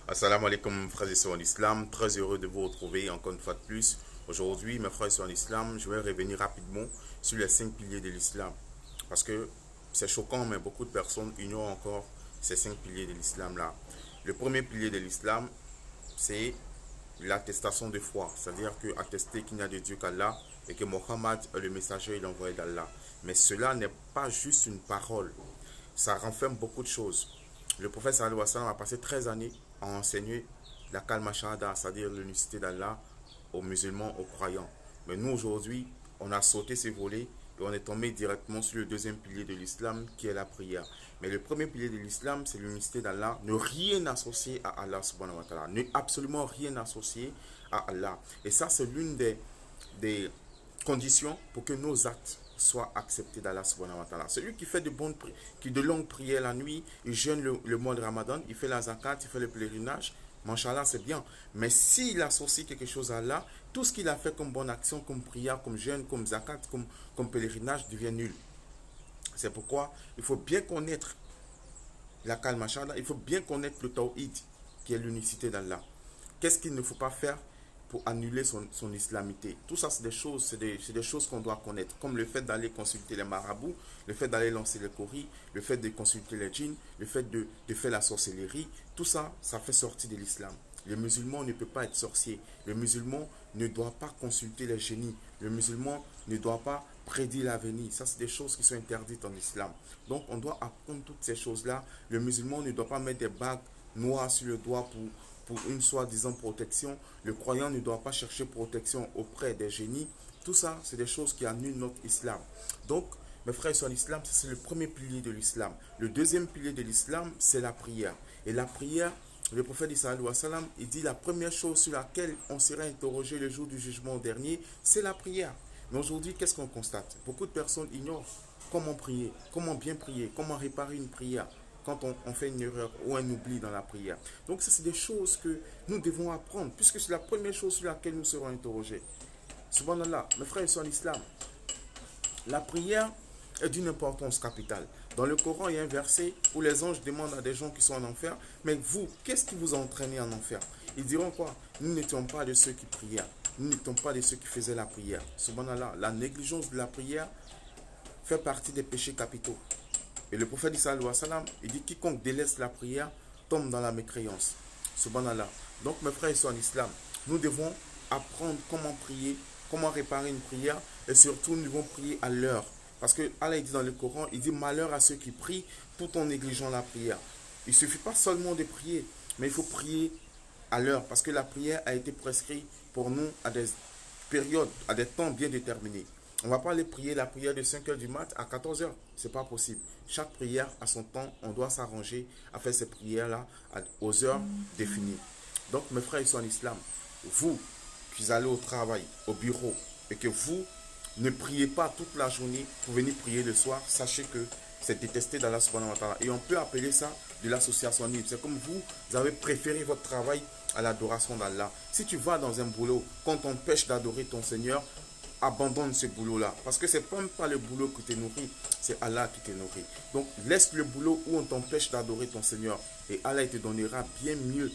Assalamu alaikum frères et sœurs en islam, très heureux de vous retrouver encore une fois de plus. Aujourd'hui, mes frères et sœurs en islam, je vais revenir rapidement sur les 5 piliers de l'islam. Parce que c'est choquant, mais beaucoup de personnes ignorent encore ces 5 piliers de l'islam là. Le premier pilier de l'islam, c'est l'attestation de foi, c'est-à-dire que attester qu'il n'y a de Dieu qu'Allah et que Mohammed est le messager et l'envoyé d'Allah. Mais cela n'est pas juste une parole, ça renferme beaucoup de choses. Le prophète sallallahu alayhi wa sallam a passé 13 années à enseigner la kalma shahada, c'est-à-dire l'unicité d'Allah aux musulmans, aux croyants. Mais nous aujourd'hui, on a sauté ces volets et on est tombé directement sur le deuxième pilier de l'islam qui est la prière. Mais le premier pilier de l'islam, c'est l'unicité d'Allah. Ne rien associer à Allah subhanahu wa ta'ala. Ne absolument rien associer à Allah. Et ça, c'est l'une des conditions pour que nos actes soient acceptés d'Allah subhanahu wa ta'ala. Celui qui fait de longues prières la nuit, il jeûne le mois de Ramadan, il fait la zakat, il fait le pèlerinage, Mashallah, c'est bien. Mais s'il associe quelque chose à Allah, tout ce qu'il a fait comme bonne action, comme prière, comme jeûne, comme zakat, comme pèlerinage devient nul. C'est pourquoi il faut bien connaître la kalma shahada, il faut bien connaître le tawhid, qui est l'unicité d'Allah. Qu'est-ce qu'il ne faut pas faire pour annuler son islamité? Tout ça, c'est des choses qu'on doit connaître, comme le fait d'aller consulter les marabouts, le fait d'aller lancer les coris, le fait de consulter les djinns, le fait de faire la sorcellerie. Tout ça, ça fait sortir de l'islam. Le musulman ne peut pas être sorcier. Le musulman ne doit pas consulter les génies. Le musulman ne doit pas prédire l'avenir. Ça, c'est des choses qui sont interdites en islam. Donc, on doit apprendre toutes ces choses-là. Le musulman ne doit pas mettre des bagues noires sur le doigt pour une soi-disant protection. Le croyant ne doit pas chercher protection auprès des génies. Tout ça, c'est des choses qui annulent notre islam. Donc, mes frères et sœurs en islam, c'est le premier pilier de l'islam. Le deuxième pilier de l'islam, c'est la prière. Et la prière, le prophète sallallahu alayhi wa sallam, il dit la première chose sur laquelle on sera interrogé le jour du jugement dernier, c'est la prière. Mais aujourd'hui, qu'est-ce qu'on constate? Beaucoup de personnes ignorent comment prier, comment bien prier, comment réparer une prière quand on fait une erreur ou un oubli dans la prière. Donc ça, c'est des choses que nous devons apprendre, puisque c'est la première chose sur laquelle nous serons interrogés. Subhanallah, mes frères et sœurs en islam, la prière est d'une importance capitale. Dans le Coran, il y a un verset où les anges demandent à des gens qui sont en enfer, mais vous, qu'est-ce qui vous a entraîné en enfer? Ils diront quoi? Nous n'étions pas de ceux qui priaient. Nous n'étions pas de ceux qui faisaient la prière. Subhanallah, la négligence de la prière fait partie des péchés capitaux. Et le prophète sallallahu alayhi wa sallam, il dit quiconque délaisse la prière tombe dans la mécréance. Subhanallah. Donc mes frères et sœurs en islam, nous devons apprendre comment prier, comment réparer une prière et surtout nous devons prier à l'heure. Parce que Allah dit dans le Coran, il dit malheur à ceux qui prient tout en négligeant la prière. Il ne suffit pas seulement de prier, mais il faut prier à l'heure parce que la prière a été prescrite pour nous à des périodes, à des temps bien déterminés. On ne va pas aller prier la prière de 5 heures du mat à 14 heures. Ce n'est pas possible. Chaque prière a son temps. On doit s'arranger à faire ces prières-là aux heures définies. Donc, mes frères et sœurs en islam, vous qui allez au travail, au bureau, et que vous ne priez pas toute la journée pour venir prier le soir, sachez que c'est détesté d'Allah subhanahu wa ta'ala. Et on peut appeler ça de l'associationnisme. C'est comme vous avez préféré votre travail à l'adoration d'Allah. Si tu vas dans un boulot, qu'on t'empêche d'adorer ton Seigneur, abandonne ce boulot-là. Parce que c'est même pas le boulot qui te nourrit, c'est Allah qui te nourrit. Donc laisse le boulot où on t'empêche d'adorer ton Seigneur. Et Allah te donnera bien mieux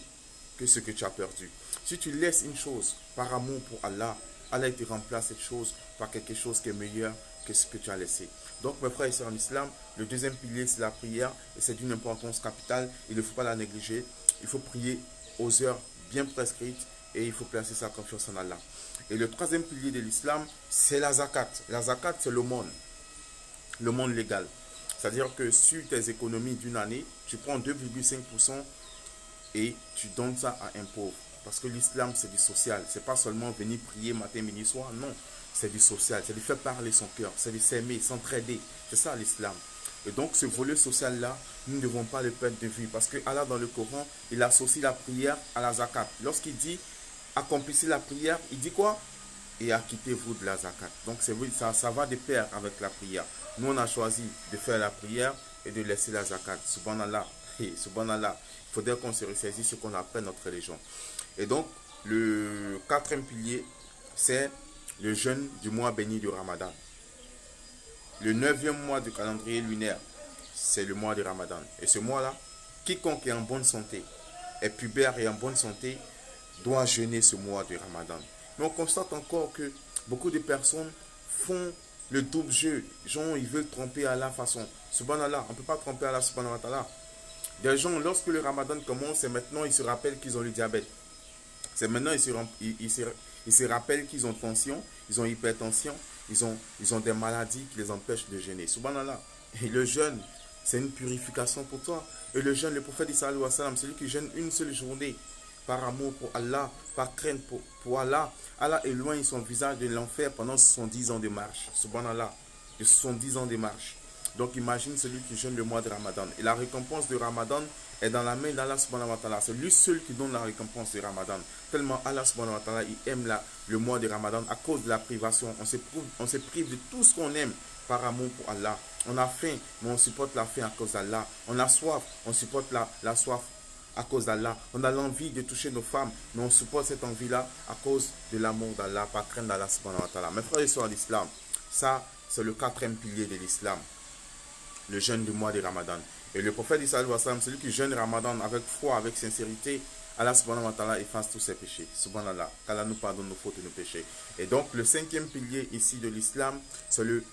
que ce que tu as perdu. Si tu laisses une chose par amour pour Allah, Allah te remplace cette chose par quelque chose qui est meilleur que ce que tu as laissé. Donc mes frères et sœurs en islam, le deuxième pilier c'est la prière et c'est d'une importance capitale. Il ne faut pas la négliger. Il faut prier aux heures bien prescrites et il faut placer sa confiance en Allah. Et le troisième pilier de l'islam, c'est la zakat. La zakat, c'est le monde légal. C'est-à-dire que sur tes économies d'une année, tu prends 2,5% et tu donnes ça à un pauvre. Parce que l'islam, c'est du social. C'est pas seulement venir prier matin, midi, soir. Non, c'est du social. C'est de faire parler son cœur. C'est de s'aimer, s'entraider. C'est ça l'islam. Et donc, ce volet social-là, nous ne devons pas le perdre de vue. Parce que Allah, dans le Coran, il associe la prière à la zakat. Lorsqu'il dit accomplissez la prière, il dit quoi? Et acquittez-vous de la zakat. Donc, ça va de pair avec la prière. Nous, on a choisi de faire la prière et de laisser la zakat. Subhanallah. Subhanallah. Il faudrait qu'on se ressaisisse ce qu'on appelle notre religion. Et donc, le quatrième pilier, c'est le jeûne du mois béni du Ramadan. Le neuvième mois du calendrier lunaire, c'est le mois du Ramadan. Et ce mois-là, quiconque est en bonne santé, est pubère et en bonne santé doit jeûner ce mois de Ramadan. Mais on constate encore que beaucoup de personnes font le double jeu. Genre, ils veulent tromper Allah façon. Subhanallah, on ne peut pas tromper Allah subhanahu wa ta'ala. Des gens, lorsque le Ramadan commence, c'est maintenant ils se rappellent qu'ils ont le diabète. C'est maintenant ils se rappellent qu'ils ont tension, ils ont hypertension, ils ont des maladies qui les empêchent de jeûner. Subhanallah. Et le jeûne, c'est une purification pour toi. Et le jeûne, le prophète dit sallallahu alayhi wa sallam, celui qui jeûne une seule journée, par amour pour Allah, par crainte pour Allah, Allah éloigne son visage de l'enfer pendant 70 ans de marche. Subhanallah. De 70 ans de marche. Donc imagine celui qui jeûne le mois de Ramadan. Et la récompense de Ramadan est dans la main d'Allah subhanahu wa ta'ala. C'est lui seul qui donne la récompense de Ramadan. Tellement Allah subhanahu wa ta'ala, il aime le mois de Ramadan à cause de la privation. On se prive de tout ce qu'on aime par amour pour Allah. On a faim, mais on supporte la faim à cause d'Allah. On a soif, on supporte la soif à cause d'Allah. On a l'envie de toucher nos femmes, mais on supporte cette envie-là à cause de l'amour d'Allah, par crainte d'Allah subhanahu wa ta'ala. Mes frères et sœurs d'islam, ça, c'est le quatrième pilier de l'islam. Le jeûne du mois de Ramadan. Et le prophète dit sallallahu alayhi wa sallam, celui qui jeûne Ramadan avec foi, avec sincérité, Allah subhanahu wa ta'ala efface tous ses péchés. Subhanallah, qu'Allah nous pardonne nos fautes et nos péchés. Et donc le cinquième pilier ici de l'islam, c'est le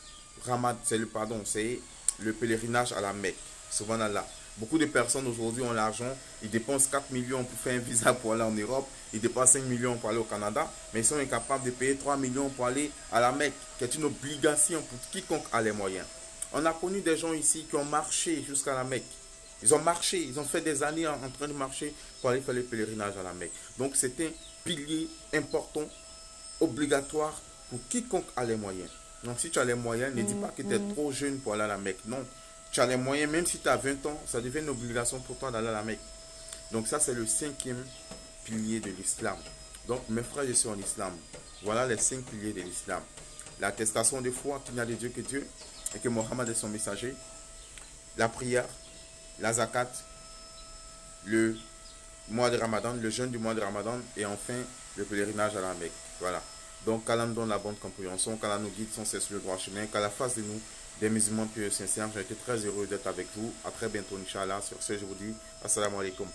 pèlerinage à la Mecque. Subhanallah. Beaucoup de personnes aujourd'hui ont l'argent, ils dépensent 4 millions pour faire un visa pour aller en Europe, ils dépensent 5 millions pour aller au Canada, mais ils sont incapables de payer 3 millions pour aller à la Mecque, qui est une obligation pour quiconque a les moyens. On a connu des gens ici qui ont marché jusqu'à la Mecque. Ils ont marché, ils ont fait des années en train de marcher pour aller faire le pèlerinage à la Mecque. Donc c'est un pilier important, obligatoire pour quiconque a les moyens. Donc si tu as les moyens, ne dis pas que tu es trop jeune pour aller à la Mecque. Non, tu as les moyens, même si tu as 20 ans, ça devient une obligation pour toi d'aller à la Mecque. Donc ça c'est le cinquième pilier de l'islam. Donc mes frères et sœurs en islam, voilà les 5 piliers de l'islam. L'attestation de foi qu'il n'y a de Dieu que Dieu, et que Mohammed est son messager, la prière, la zakat, le mois de Ramadan, le jeûne du mois de Ramadan, et enfin le pèlerinage à la Mecque. Voilà. Donc qu'Allah nous donne la bonne compréhension, qu'Allah nous guide sans cesse le droit chemin, qu'Allah fasse de nous des musulmans pieux et sincères. J'ai été très heureux d'être avec vous. À très bientôt, Inch'Allah. Sur ce, je vous dis assalamu alaikum.